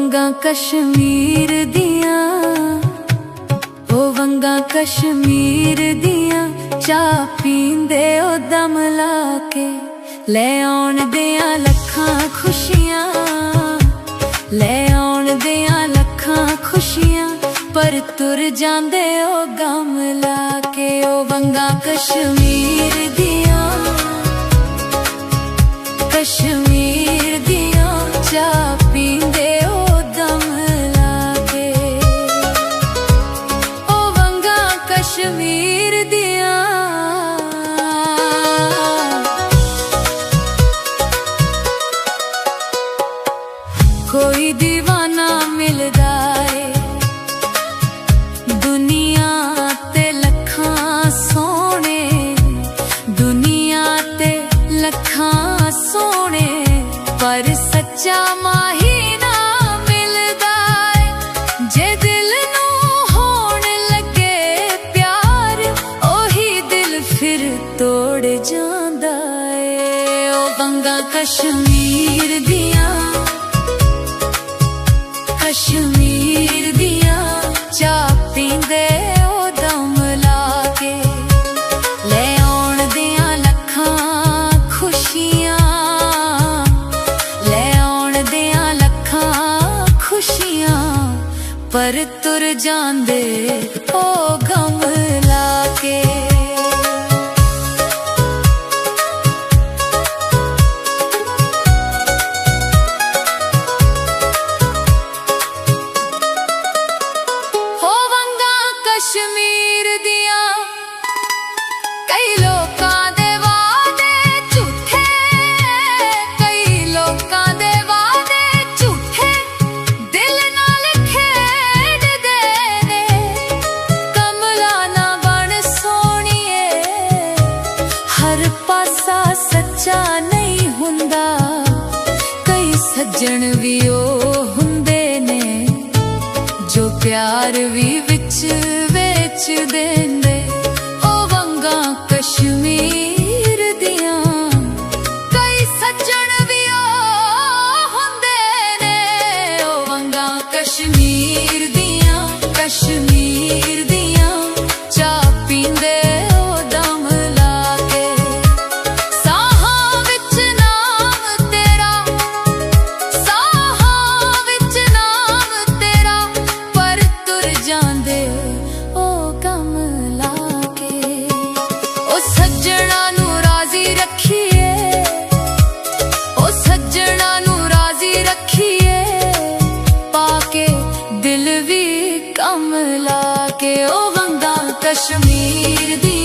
वंगा कश्मीर दियां, ओ वंगा कश्मीर दियां, चा पींदे ओ दम लाके, ले आउण दियां लखां खुशियां, ले आउण दियां लखां खुशियां, पर तुर जांदे ओ गम लाके। ओ वंगा कश्मीर दियां, कश्मीर दियां, चा पींदे ओ दम लाके। ओ वंगा कश्मीर दियां, कोई दीवाना मिलदा ए दुनिया ते लखां सोने, दुनिया ते लखां सोने, पर सच्चा माही ना मिलदा है। जे दिल नू होण लगे प्यार, ओही दिल फिर तोड़ जांदा है। ओ वंगा कश्मीर दियां, कश्मीर दियां, चा पींदे ओ दम लाके, ले आउण दियां लखां खुशियां, ले आउण दियां लखां खुशियां, पर तुर जांदे ओ गम लाके। कश्मीर दियां, कई लोकां दे वादे झूठे, कई लोकां दे वादे झूठे, दिल नाल खेडदे ने। कमला ना बन सोहणीए, हर पासा सच्चा नहीं हुंदा, कई सज्जण भी ओ हुंदे ने, जो प्यार भी विच वेच देंदे। ओ वंगा कश्मीर दियां, कई सज्जण भी ओ हुंदे ने। ओ वंगा कश्मीर दियां, कश्मीर दियां, चा पींदे ओ दम लाके। साहां विच नाम तेरा, साहां विच नाम तेरा, पर तुर जांदे ओ गम लाके। ओ सज्जणा नू राजी रखिए, ओ सज्जणा नू राजी रखिए, पाके दिल भी कम लाके। ओ वंगा कश्मीर दी